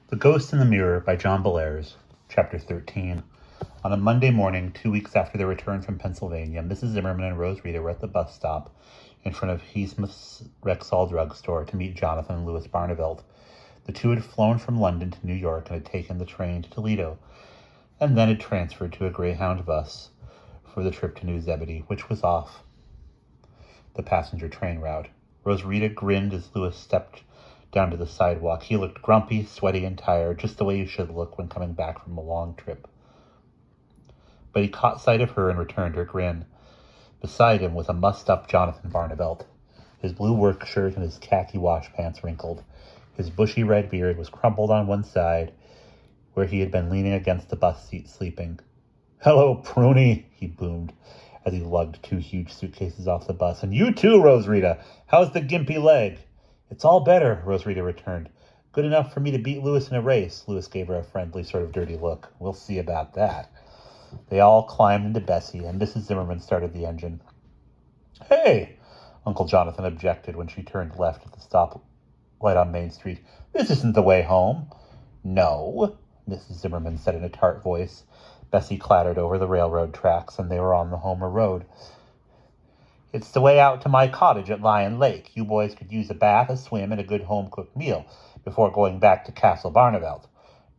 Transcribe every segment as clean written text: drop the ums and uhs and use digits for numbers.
The Ghost in the Mirror by John Bellairs, Chapter 13. On a Monday morning, 2 weeks after their return from Pennsylvania, Mrs. Zimmerman and Rose Rita were at the bus stop in front of Heathsmith's Rexall drugstore to meet Jonathan and Louis Barneveld. The two had flown from London to New York and had taken the train to Toledo, and then had transferred to a Greyhound bus for the trip to New Zebedee, which was off the passenger train route. Rose Rita grinned as Louis stepped down to the sidewalk. He looked grumpy, sweaty, and tired, just the way you should look when coming back from a long trip. But he caught sight of her and returned her grin. Beside him was a mussed-up Jonathan Barneveld. His blue work shirt and his khaki wash pants wrinkled. His bushy red beard was crumpled on one side, where he had been leaning against the bus seat sleeping. "Hello, Pruny," he boomed as he lugged two huge suitcases off the bus. "And you too, Rose Rita. How's the gimpy leg?" "It's all better," Rose Rita returned. "Good enough for me to beat Louis in a race." Louis gave her a friendly, sort of dirty look. "We'll see about that." They all climbed into Bessie, and Mrs. Zimmerman started the engine. "Hey!" Uncle Jonathan objected when she turned left at the stoplight on Main Street. "This isn't the way home." "No," Mrs. Zimmerman said in a tart voice. Bessie clattered over the railroad tracks, and they were on the Homer Road. "It's the way out to my cottage at Lion Lake. You boys could use a bath, a swim, and a good home-cooked meal before going back to Castle Barneveld.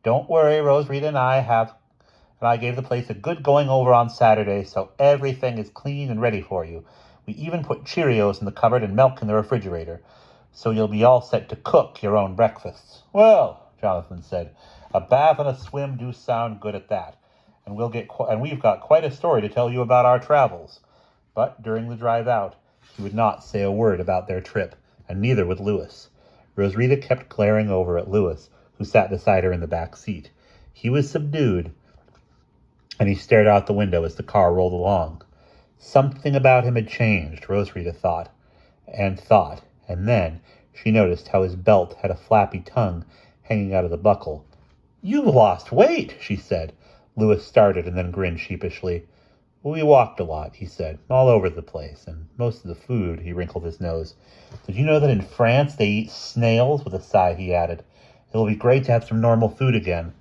Don't worry, Rose Rita and I gave the place a good going-over on Saturday, so everything is clean and ready for you. We even put Cheerios in the cupboard and milk in the refrigerator, so you'll be all set to cook your own breakfasts." "Well," Jonathan said, "a bath and a swim do sound good at that, and we've got quite a story to tell you about our travels." But during the drive out, he would not say a word about their trip, and neither would Louis. Rose Rita kept glaring over at Louis, who sat beside her in the back seat. He was subdued, and he stared out the window as the car rolled along. Something about him had changed, Rose Rita thought, and then she noticed how his belt had a flappy tongue hanging out of the buckle. "You've lost weight," she said. Louis started and then grinned sheepishly. "We walked a lot," he said, "all over the place, and most of the food," he wrinkled his nose. "Did you know that in France they eat snails?" With a sigh, he added. "It'll be great to have some normal food again."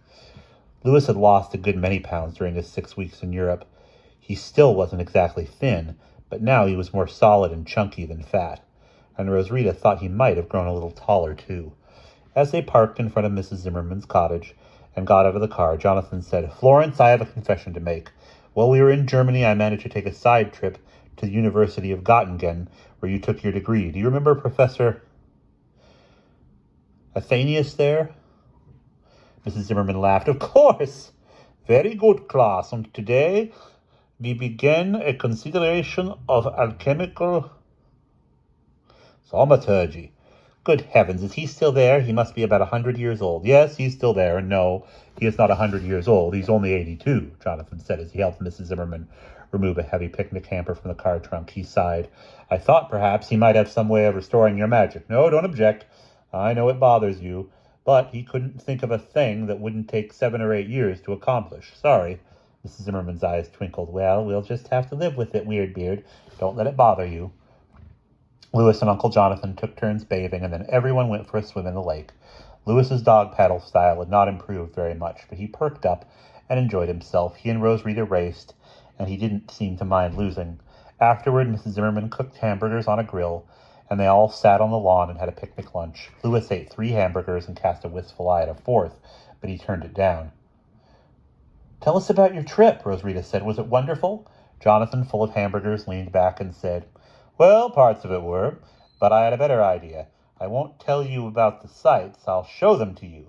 Louis had lost a good many pounds during his 6 weeks in Europe. He still wasn't exactly thin, but now he was more solid and chunky than fat, and Rose Rita thought he might have grown a little taller, too. As they parked in front of Mrs. Zimmerman's cottage and got out of the car, Jonathan said, "Florence, I have a confession to make. While we were in Germany, I managed to take a side trip to the University of Göttingen, where you took your degree. Do you remember Professor Athenius there?" Mrs. Zimmerman laughed. "Of course. Very good class. And today we begin a consideration of alchemical thaumaturgy. Good heavens, is he still there? He must be about 100 years old." "Yes, he's still there. And no, he is not 100 years old. He's only 82, Jonathan said as he helped Mrs. Zimmerman remove a heavy picnic hamper from the car trunk. He sighed. "I thought perhaps he might have some way of restoring your magic." "No, don't object. I know it bothers you. But he couldn't think of a thing that wouldn't take 7 or 8 years to accomplish. Sorry." Mrs. Zimmerman's eyes twinkled. "Well, we'll just have to live with it, Weirdbeard. Don't let it bother you." Louis and Uncle Jonathan took turns bathing, and then everyone went for a swim in the lake. Louis's dog paddle style had not improved very much, but he perked up and enjoyed himself. He and Rose Rita raced, and he didn't seem to mind losing. Afterward, Mrs. Zimmerman cooked hamburgers on a grill, and they all sat on the lawn and had a picnic lunch. Louis ate 3 hamburgers and cast a wistful eye at a 4th, but he turned it down. "Tell us about your trip," Rose Rita said. "Was it wonderful?" Jonathan, full of hamburgers, leaned back and said, "Well, parts of it were, but I had a better idea. I won't tell you about the sights. I'll show them to you."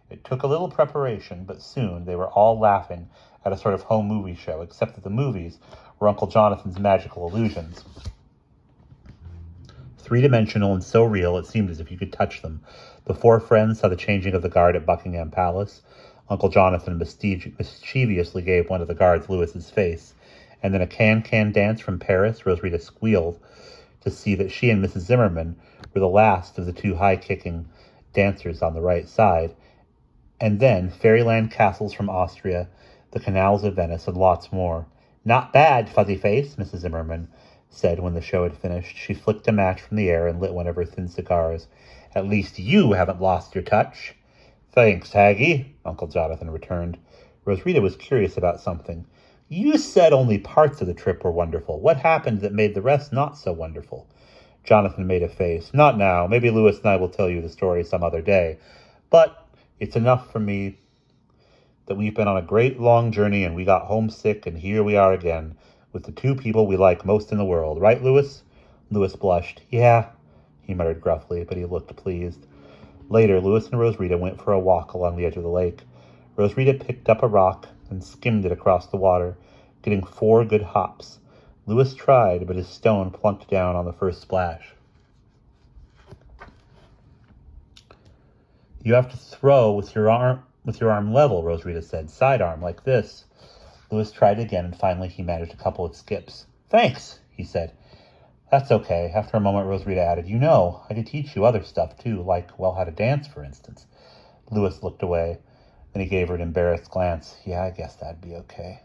It took a little preparation, but soon they were all laughing at a sort of home movie show, except that the movies were Uncle Jonathan's magical illusions. 3-dimensional and so real it seemed as if you could touch them. The 4 friends saw the changing of the guard at Buckingham Palace. Uncle Jonathan mischievously gave one of the guards Louis's face, and then a can-can dance from Paris. Rose Rita squealed to see that she and Mrs. Zimmerman were the last of the 2 high-kicking dancers on the right side, and then fairyland castles from Austria, the canals of Venice, and lots more. "Not bad, Fuzzy Face," Mrs. Zimmerman said when the show had finished. She flicked a match from the air and lit one of her thin cigars. "At least you haven't lost your touch." Thanks, Haggy, Uncle Jonathan returned. Rosita was curious about something. You said only parts of the trip were wonderful. What happened that made the rest not so wonderful? Jonathan made a face. Not now. Maybe Louis and I will tell you the story some other day. But it's enough for me that we've been on a great long journey and we got homesick, and here we are again with the two people we like most in the world. Right, Louis? Louis blushed. Yeah, he muttered gruffly, but he looked pleased. Later, Louis and Rosita went for a walk along the edge of the lake. Rosita picked up a rock and skimmed it across the water, getting 4 good hops. Louis tried, but his stone plunked down on the first splash. You have to throw with your arm level, Rosita said. Sidearm, like this. Louis tried again, and finally he managed a couple of skips. Thanks, he said. That's okay. After a moment, Rosita added, You know, I could teach you other stuff, too, like, well, how to dance, for instance. Louis looked away. Then he gave her an embarrassed glance. Yeah, I guess that'd be okay.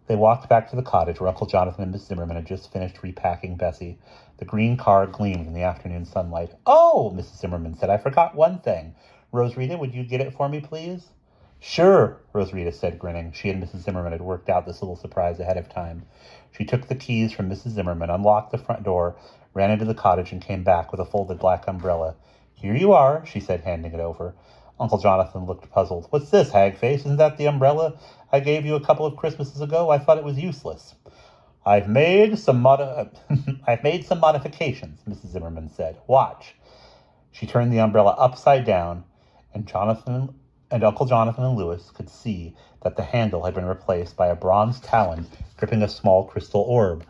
They walked back to the cottage where Uncle Jonathan and Miss Zimmerman had just finished repacking Bessie. The green car gleamed in the afternoon sunlight. Oh, Mrs. Zimmerman said, I forgot one thing. Rosita, would you get it for me, please? Sure, Rosita said, grinning. She and Mrs. Zimmerman had worked out this little surprise ahead of time. She took the keys from Mrs. Zimmerman, unlocked the front door, ran into the cottage, and came back with a folded black umbrella. Here you are, she said, handing it over. Uncle Jonathan looked puzzled. What's this, Hagface? Isn't that the umbrella I gave you a couple of Christmases ago? I thought it was useless. I've made some modifications, Mrs. Zimmerman said. Watch. She turned the umbrella upside down, and Uncle Jonathan and Louis could see that the handle had been replaced by a bronze talon gripping a small crystal orb.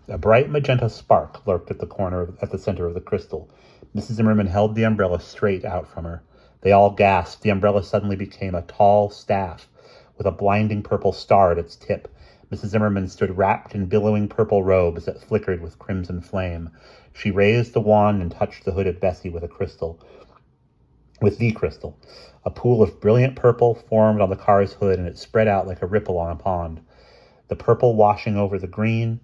A bright magenta spark lurked at the center of the crystal. Mrs. Zimmerman held the umbrella straight out from her. They all gasped. The umbrella suddenly became a tall staff with a blinding purple star at its tip. Mrs. Zimmerman stood wrapped in billowing purple robes that flickered with crimson flame. She raised the wand and touched the hooded Bessie with the crystal. A pool of brilliant purple formed on the car's hood, and it spread out like a ripple on a pond. The purple washing over the green.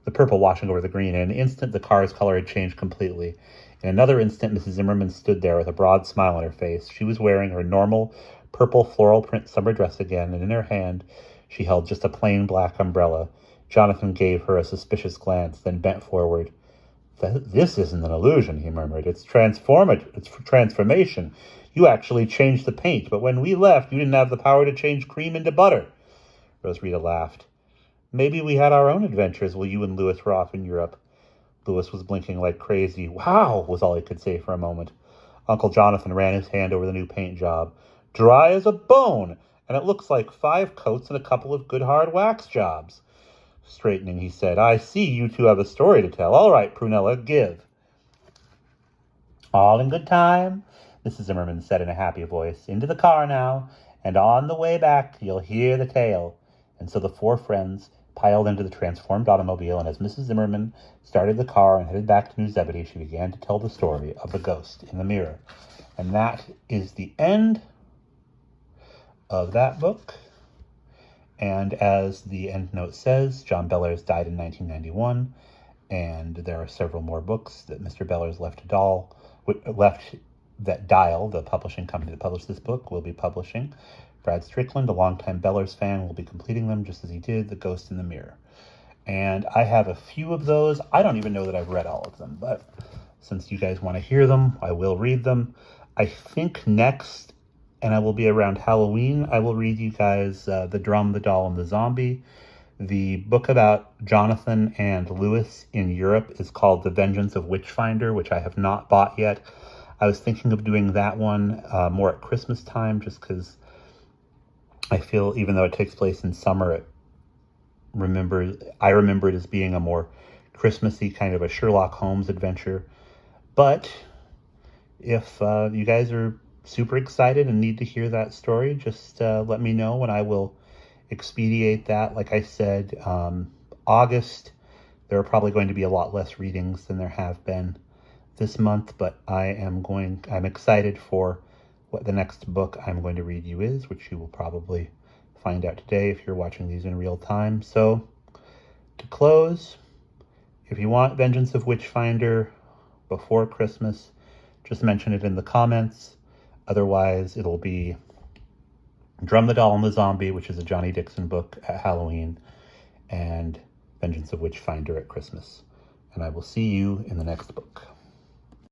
In an instant, the car's color had changed completely. In another instant, Mrs. Zimmerman stood there with a broad smile on her face. She was wearing her normal purple floral print summer dress again, and in her hand she held just a plain black umbrella. Jonathan gave her a suspicious glance, then bent forward. This isn't an illusion, he murmured. It's transformation. You actually changed the paint, but when we left, you didn't have the power to change cream into butter. Rosita laughed. Maybe we had our own adventures while you and Louis were off in Europe. Louis was blinking like crazy. Wow, was all he could say for a moment. Uncle Jonathan ran his hand over the new paint job. Dry as a bone, and it looks like 5 coats and a couple of good hard wax jobs. Straightening, he said, I see you two have a story to tell. All right, Prunella, give. All in good time, Mrs. Zimmerman said in a happy voice. Into the car now, and on the way back you'll hear the tale. And so the 4 friends piled into the transformed automobile, and as Mrs. Zimmerman started the car and headed back to New Zebedee, she began to tell the story of the ghost in the mirror. And that is the end of that book. And as the end note says, John Bellairs died in 1991, and there are several more books that Mr. Bellairs left that Dial, the publishing company that published this book, will be publishing. Brad Strickland, a longtime Bellairs fan, will be completing them just as he did The Ghost in the Mirror. And I have a few of those. I don't even know that I've read all of them, but since you guys want to hear them, I will read them. I think next, and I will be around Halloween, I will read you guys The Drum, the Doll, and the Zombie. The book about Jonathan and Louis in Europe is called The Vengeance of Witchfinder, which I have not bought yet. I was thinking of doing that one more at Christmas time, just because I feel, even though it takes place in summer, I remember it as being a more Christmassy kind of a Sherlock Holmes adventure. But if you guys are super excited and need to hear that story, just let me know and I will expedite that. Like I said, August, there are probably going to be a lot less readings than there have been this month, but I'm excited for what the next book I'm going to read you is, which you will probably find out today if you're watching these in real time. So, to close, if you want Vengeance of Witchfinder before Christmas, just mention it in the comments. Otherwise, it'll be Drum the Doll and the Zombie, which is a Johnny Dixon book, at Halloween, and Vengeance of Witchfinder at Christmas. And I will see you in the next book.